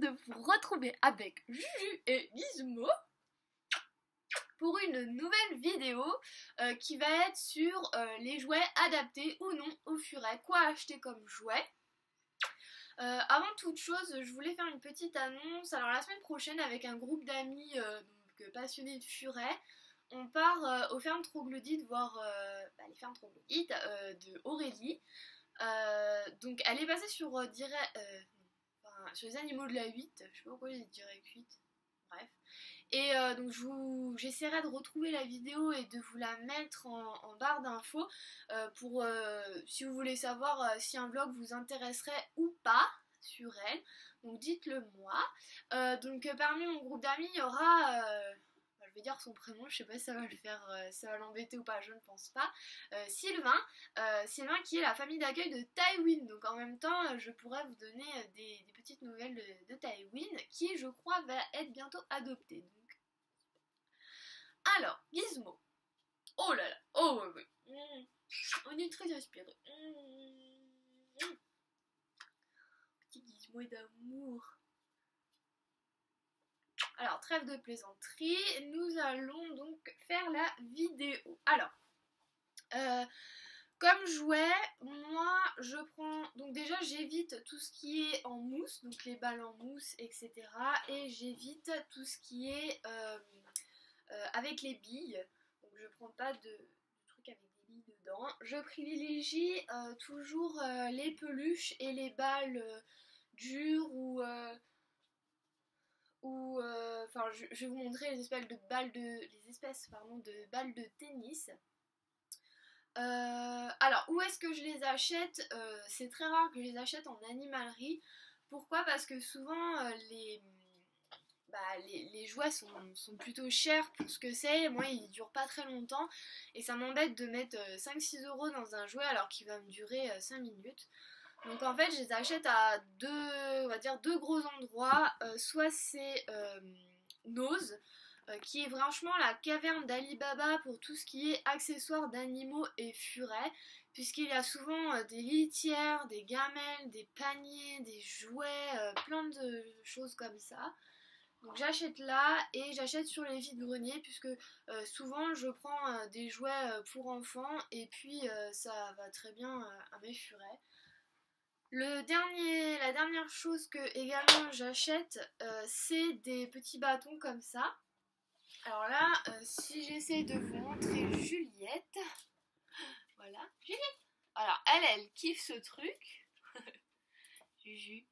de vous retrouver avec Juju et Gizmo pour une nouvelle vidéo qui va être sur les jouets adaptés ou non au furet, quoi acheter comme jouet. Avant toute chose, je voulais faire une petite annonce. Alors la semaine prochaine, avec un groupe d'amis passionnés de furet, on part aux fermes troglodytes voir les fermes troglodytes de Aurélie. Donc elle est passée sur sur les animaux de la 8, je sais pas pourquoi j'ai dit direct 8, bref. Et donc j'essaierai de retrouver la vidéo et de vous la mettre en barre d'infos pour si vous voulez savoir si un vlog vous intéresserait ou pas sur elle. Donc dites-le moi. Donc parmi mon groupe d'amis, il y aura... je vais dire son prénom, je sais pas si ça va le faire, ça va l'embêter ou pas, je ne pense pas. Sylvain qui est la famille d'accueil de Tywin. Donc en même temps, je pourrais vous donner des petites nouvelles de Tywin, qui je crois va être bientôt adopté. Donc. Alors, Gizmo. Oh là là, oh oui, oui. On est très inspiré. Petit Gizmo d'amour. Alors, trêve de plaisanterie, nous allons donc faire la vidéo. Alors, comme jouet, moi je prends, donc déjà j'évite tout ce qui est en mousse, donc les balles en mousse, etc. Et j'évite tout ce qui est avec les billes, donc je prends pas de trucs avec des billes dedans. Je privilégie toujours les peluches et les balles dures ou... je vais vous montrer les espèces de balles de balles de tennis. Alors, où est-ce que je les achète? C'est très rare que je les achète en animalerie. Pourquoi? Parce que souvent les jouets sont plutôt chers pour ce que c'est. Moi, ils durent pas très longtemps et ça m'embête de mettre 5-6 euros dans un jouet alors qu'il va me durer 5 minutes. Donc en fait, je les achète à deux gros endroits. Soit c'est Nose, qui est franchement la caverne d'Ali Baba pour tout ce qui est accessoires d'animaux et furets, puisqu'il y a souvent des litières, des gamelles, des paniers, des jouets, plein de choses comme ça. Donc j'achète là et j'achète sur les vides-greniers puisque souvent je prends des jouets pour enfants et puis ça va très bien à mes furets. La dernière chose que également j'achète, c'est des petits bâtons comme ça. Alors là, si j'essaie de vous montrer Juliette, voilà, Juliette. Alors elle kiffe ce truc, Juju,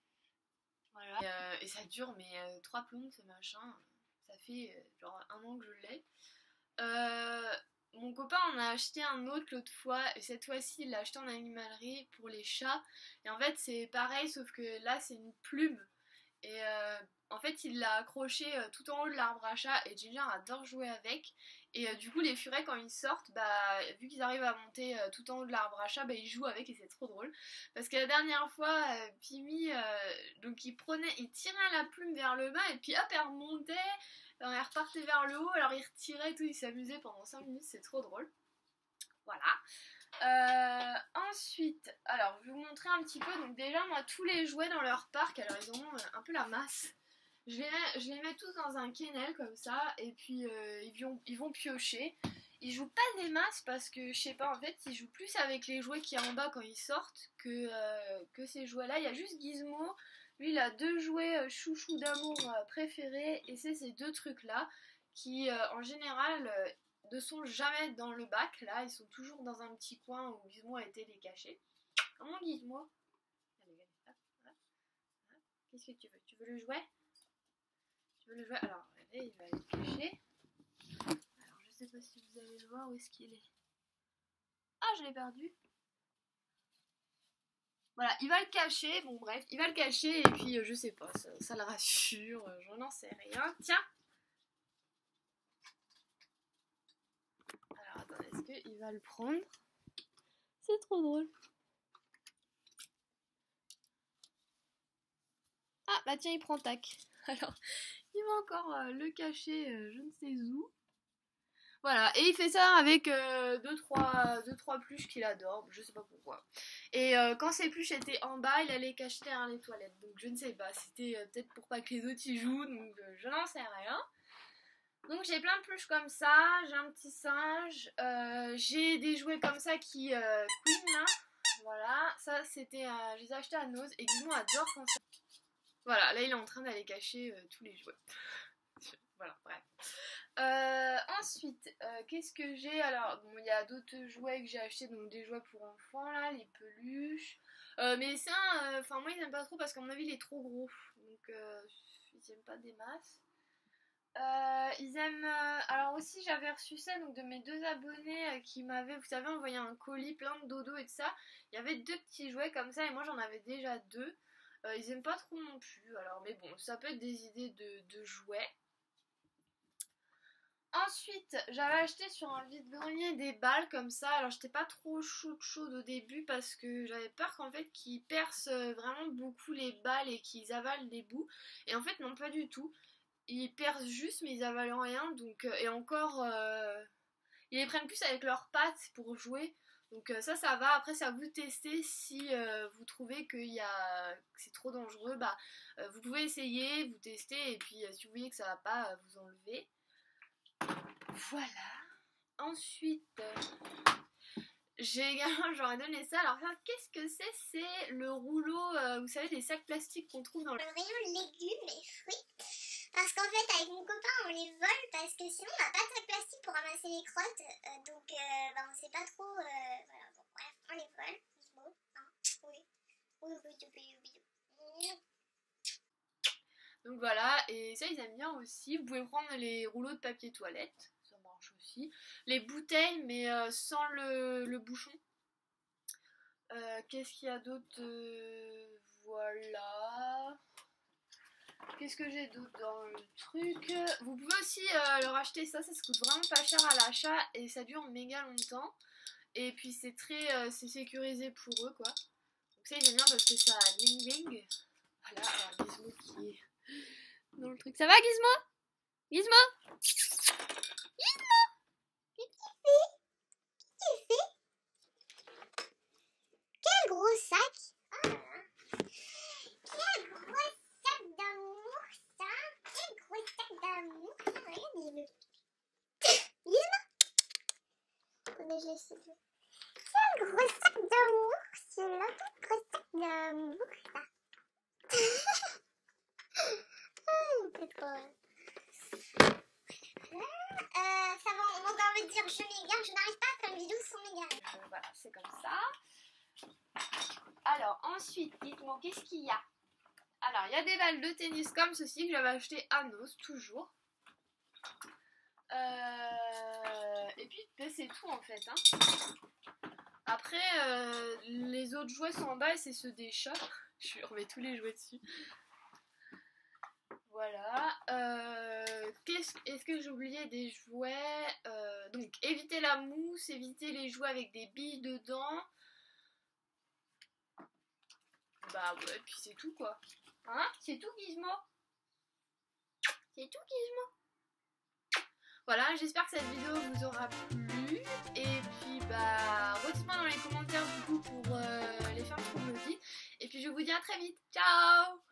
voilà. Et ça dure mais 3 plombes ce machin, ça fait genre 1 an que je l'ai. Mon copain en a acheté un autre l'autre fois et cette fois-ci il l'a acheté en animalerie pour les chats et en fait c'est pareil sauf que là c'est une plume et en fait il l'a accroché tout en haut de l'arbre à chat et Ginger adore jouer avec et du coup les furets quand ils sortent vu qu'ils arrivent à monter tout en haut de l'arbre à chat ils jouent avec et c'est trop drôle parce que la dernière fois Pimi donc il tirait la plume vers le bas et puis hop elle remontait. Alors, elle repartait vers le haut, alors il retirait tout, il s'amusait pendant 5 minutes, c'est trop drôle. Voilà. Ensuite, alors je vais vous montrer un petit peu, donc déjà moi tous les jouets dans leur parc, alors ils ont un peu la masse. Je les mets tous dans un kennel comme ça, et puis ils vont piocher. Ils jouent pas des masses parce que, je sais pas, en fait, ils jouent plus avec les jouets qu'il y a en bas quand ils sortent que ces jouets-là. Il y a juste Gizmo. Lui, il a 2 jouets chouchou d'amour préférés et c'est ces 2 trucs-là qui, en général, ne sont jamais dans le bac. Là, ils sont toujours dans un petit coin où Gizmo a été les cacher. Comment Gizmo? Qu'est-ce que tu veux? Tu veux le jouet? Tu veux le jouet? Alors, regardez, il va le cacher. Alors, je sais pas si vous allez le voir, où est-ce qu'il est? Ah, je l'ai perdu. Voilà, il va le cacher, bon bref, il va le cacher et puis je sais pas, ça le rassure, j'en n'en sais rien. Tiens! Alors attends, est-ce qu'il va le prendre? C'est trop drôle. Ah bah tiens, il prend tac. Alors, il va encore le cacher je ne sais où. Voilà, et il fait ça avec 2-3 pluches qu'il adore, je sais pas pourquoi. Et quand ces pluches étaient en bas, il allait cacher derrière les toilettes. Donc je ne sais pas, c'était peut-être pour pas que les autres y jouent, donc je n'en sais rien. Donc j'ai plein de pluches comme ça, j'ai un petit singe, j'ai des jouets comme ça qui couinent là. Voilà, ça c'était, je les ai achetés à Nose et Gizmo adore quand ça. Voilà, là il est en train d'aller cacher tous les jouets. Voilà, bref. Ensuite, qu'est-ce que j'ai? Alors, bon, il y a d'autres jouets que j'ai achetés, donc des jouets pour enfants là, les peluches. Mais ça, enfin moi ils aiment pas trop parce qu'à mon avis il est trop gros, donc ils aiment pas des masses. Ils aiment. Alors aussi j'avais reçu ça donc de mes 2 abonnés qui m'avaient, vous savez, envoyé un colis plein de dodo et de ça. Il y avait 2 petits jouets comme ça et moi j'en avais déjà 2. Ils aiment pas trop non plus. Alors mais bon, ça peut être des idées de jouets. Ensuite, j'avais acheté sur un vide-grenier des balles comme ça. Alors j'étais pas trop chaude au début parce que j'avais peur qu'en fait qu'ils percent vraiment beaucoup les balles et qu'ils avalent les bouts. Et en fait non, pas du tout. Ils percent juste mais ils avalent rien. Donc et encore ils les prennent plus avec leurs pattes pour jouer. Donc ça va. Après c'est à vous de tester. Si vous trouvez que c'est trop dangereux, bah vous pouvez essayer, vous tester. Et puis si vous voyez que ça va pas, vous enlevez. Voilà. Ensuite, j'aurais donné ça. Alors qu'est-ce que c'est? C'est le rouleau, vous savez, des sacs plastiques qu'on trouve dans le rayon légumes et fruits. Parce qu'en fait, avec mon copain, on les vole parce que sinon, on n'a pas de sac plastique pour ramasser les crottes. Donc, on sait pas trop. Voilà, bon, bref, on les vole. Gizmo, hein, oui. Oui, oui. Donc voilà, et ça ils aiment bien aussi. Vous pouvez prendre les rouleaux de papier toilette, ça marche aussi. Les bouteilles, mais sans le bouchon. Qu'est-ce qu'il y a d'autre? Voilà. Qu'est-ce que j'ai d'autre dans le truc? Vous pouvez aussi leur acheter ça se coûte vraiment pas cher à l'achat et ça dure méga longtemps. Et puis c'est c'est sécurisé pour eux quoi. Donc ça ils aiment bien parce que ça a bling bling. Voilà, alors Gizmo qui est dans le truc. Ça va Gizmo? Gizmo? Gizmo? Qu'est-ce qu'il fait? Quel gros sac! Oh là là! Quel gros sac d'amour ça! Quel gros sac d'amour! Regardez-le! Gizmo? Attendez, je laisse ici. Quel gros sac d'amour celui-là! Quel gros sac d'amour ça! Ça va, on va encore me dire je m'égare, je n'arrive pas à faire une vidéo sans m'égarer. Voilà, c'est comme ça. Alors ensuite, dites-moi qu'est-ce qu'il y a? Alors il y a des balles de tennis comme ceci que j'avais acheté à Nose, toujours. Et puis c'est tout en fait. Hein. Après, les autres jouets sont en bas et c'est ceux des chats. Je remets tous les jouets dessus. Voilà. Est-ce que j'ai oublié des jouets? Donc, évitez la mousse, évitez les jouets avec des billes dedans. Bah ouais, puis c'est tout quoi. Hein? C'est tout Gizmo? C'est tout Gizmo? Voilà, j'espère que cette vidéo vous aura plu. Et puis bah, redites-moi dans les commentaires du coup pour les faire ce qu'on me dit. Et puis je vous dis à très vite. Ciao!